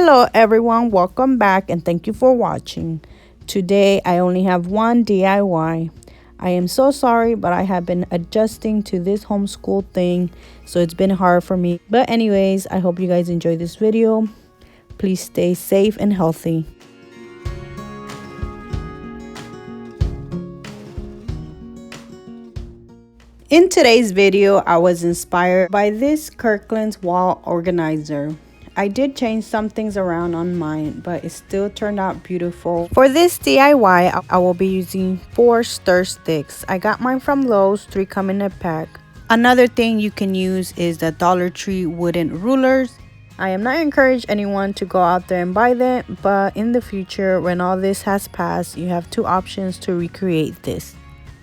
Hello everyone, welcome back and thank you for watching. Today I only have one DIY. I am so sorry, but I have been adjusting to this homeschool thing, so it's been hard for me. But anyways, I hope you guys enjoy this video. Please stay safe and healthy. In today's video, I was inspired by this Kirklands wall organizer. I did change some things around on mine, but it still turned out beautiful. For this DIY, I will be using 4 stir sticks. I got mine from Lowe's, 3 come in a pack. Another thing you can use is the Dollar Tree wooden rulers. I am not encouraging anyone to go out there and buy them, but in the future, when all this has passed, you have 2 options to recreate this.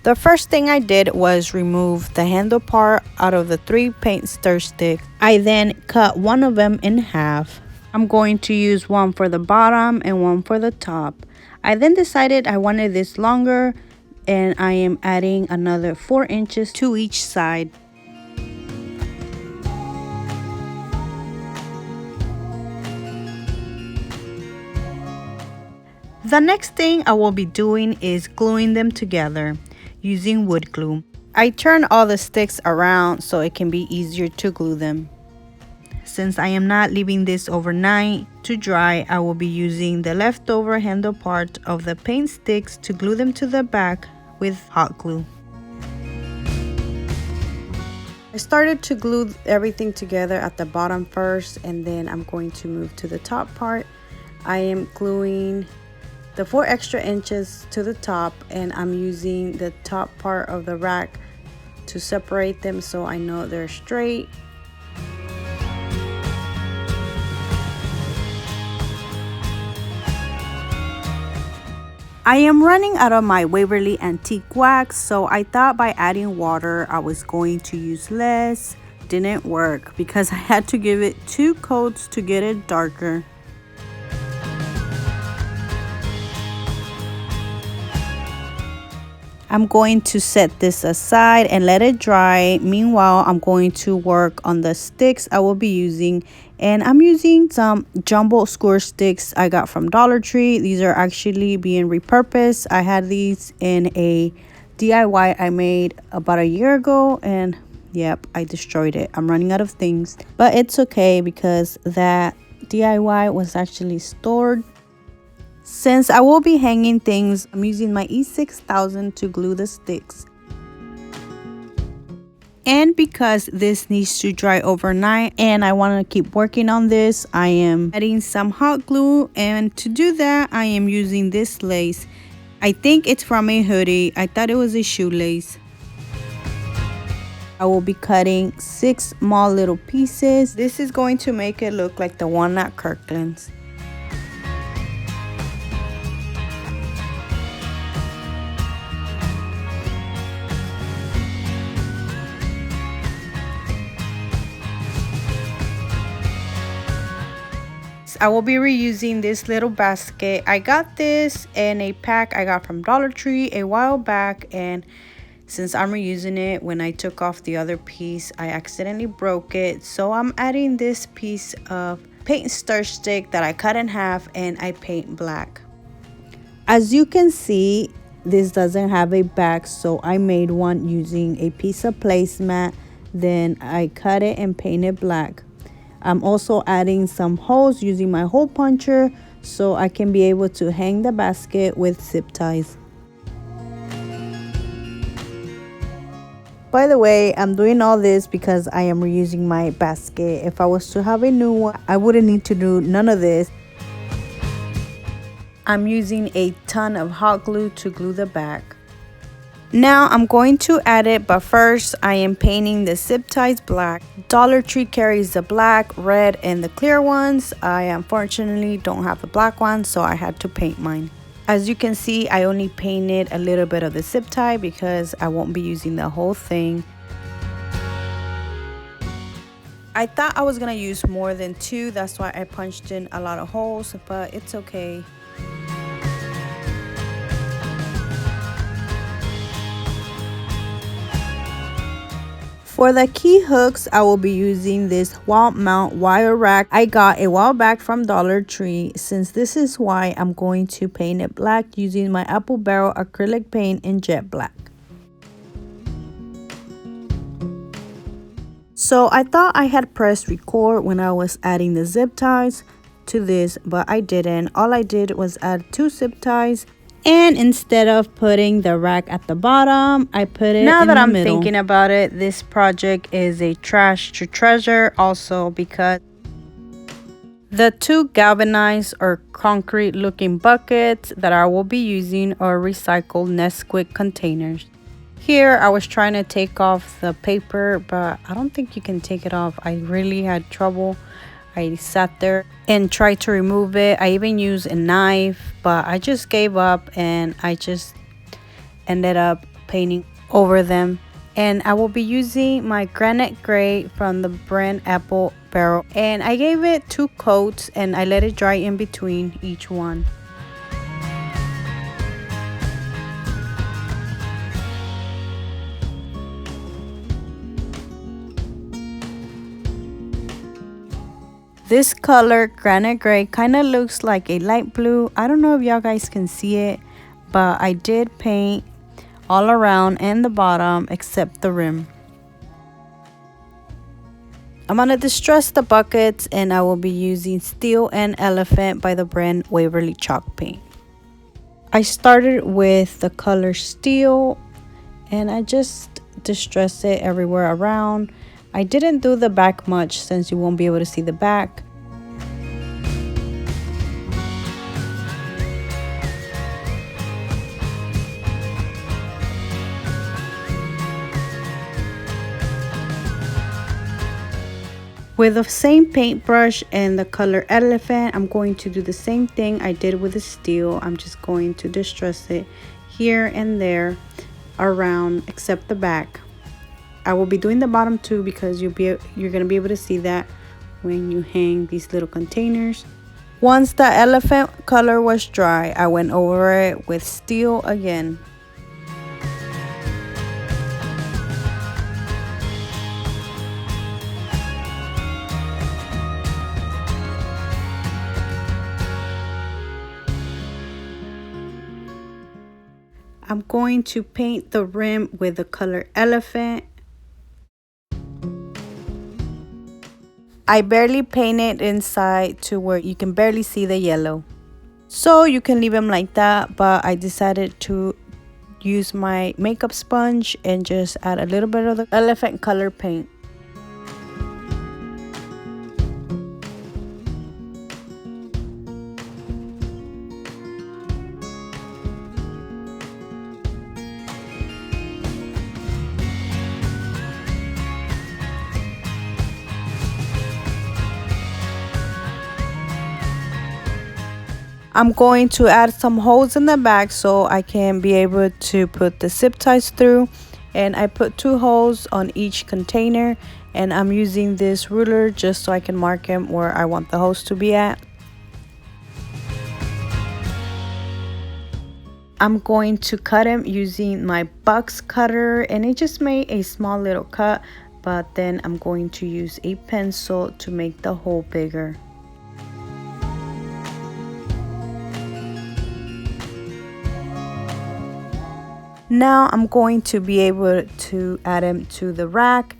The first thing I did was remove the handle part out of the 3 paint stir sticks. I then cut one of them in half. I'm going to use one for the bottom and one for the top. I then decided I wanted this longer, and I am adding another 4 inches to each side. The next thing I will be doing is gluing them together using wood glue. I turn all the sticks around so it can be easier to glue them. Since I am not leaving this overnight to dry, I will be using the leftover handle part of the paint sticks to glue them to the back with hot glue. I started to glue everything together at the bottom first, and then I'm going to move to the top part. I am gluing the 4 extra inches to the top, and I'm using the top part of the rack to separate them so I know they're straight. I am running out of my Waverly antique wax, so I thought by adding water I was going to use less. Didn't work because I had to give it 2 coats to get it darker. I'm going to set this aside and let it dry. Meanwhile, I'm going to work on the sticks I will be using. And I'm using some jumbo score sticks I got from Dollar Tree. These are actually being repurposed. I had these in a DIY I made about a year ago, and yep, I destroyed it. I'm running out of things, but it's okay because that DIY was actually stored. Since I will be hanging things, I'm using my E6000 to glue the sticks. And because this needs to dry overnight and I want to keep working on this, I am adding some hot glue, and to do that I am using this lace. I think it's from a hoodie. I thought it was a shoelace. I will be cutting 6 small little pieces. This is going to make it look like the one at Kirklands. I will be reusing this little basket. I got this in a pack I got from Dollar Tree a while back, and since I'm reusing it, when I took off the other piece I accidentally broke it, so I'm adding this piece of paint stir stick that I cut in half and I paint black. As you can see, this doesn't have a back, so I made one using a piece of placemat. Then I cut it and painted black. I'm also adding some holes using my hole puncher so I can be able to hang the basket with zip ties. By the way, I'm doing all this because I am reusing my basket. If I was to have a new one, I wouldn't need to do none of this. I'm using a ton of hot glue to glue the back. Now I'm going to add it, but first I am painting the zip ties black. Dollar Tree carries the black, red, and the clear ones. I unfortunately don't have the black one, so I had to paint mine. As you can see, I only painted a little bit of the zip tie because I won't be using the whole thing. I thought I was gonna use more than 2, that's why I punched in a lot of holes, but it's okay. For the key hooks, I will be using this wall mount wire rack I got a while back from Dollar Tree. Since this is white, I'm going to paint it black using my apple barrel acrylic paint in jet black. So I thought I had pressed record when I was adding the zip ties to this, but I didn't. All I did was add 2 zip ties, and instead of putting the rack at the bottom, I put it in the middle. Now that I'm thinking about it, this project is a trash to treasure also, because the 2 galvanized or concrete looking buckets that I will be using are recycled Nesquik containers. Here I was trying to take off the paper, but I don't think you can take it off. I really had trouble. I sat there and tried to remove it. I even used a knife, but I just gave up and I just ended up painting over them. And I will be using my Granite gray from the brand Apple Barrel, and I gave it 2 coats and I let it dry in between each one. This color, Granite Gray, kind of looks like a light blue. I don't know if y'all guys can see it, but I did paint all around and the bottom except the rim. I'm going to distress the buckets, and I will be using Steele and Elephant by the brand Waverly chalk paint. I started with the color Steele and I just distressed it everywhere around. I didn't do the back much since you won't be able to see the back. With the same paintbrush and the color Elephant, I'm going to do the same thing I did with the Steele. I'm just going to distress it here and there around except the back. I will be doing the bottom too, because you're going to be able to see that when you hang these little containers. Once the elephant color was dry, I went over it with Steele again. I'm going to paint the rim with the color Elephant. I barely painted inside to where you can barely see the yellow. So you can leave them like that, but I decided to use my makeup sponge and just add a little bit of the elephant color paint. I'm going to add some holes in the back so I can be able to put the zip ties through. And I put 2 holes on each container, and I'm using this ruler just so I can mark them where I want the holes to be at. I'm going to cut them using my box cutter, and it just made a small little cut, but then I'm going to use a pencil to make the hole bigger. Now I'm going to be able to add them to the rack,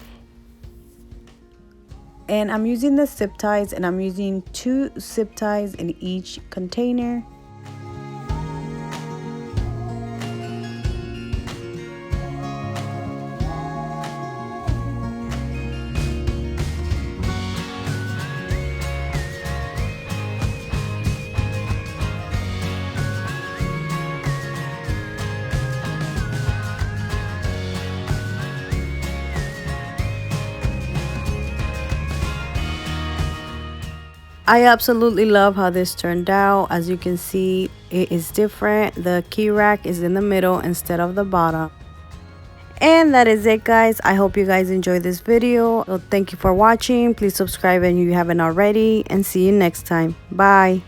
and I'm using the zip ties, and I'm using 2 zip ties in each container. I absolutely love how this turned out. As you can see, it is different. The key rack is in the middle instead of the bottom. And that is it, guys. I hope you guys enjoyed this video. So thank you for watching. Please subscribe if you haven't already, and see you next time. Bye.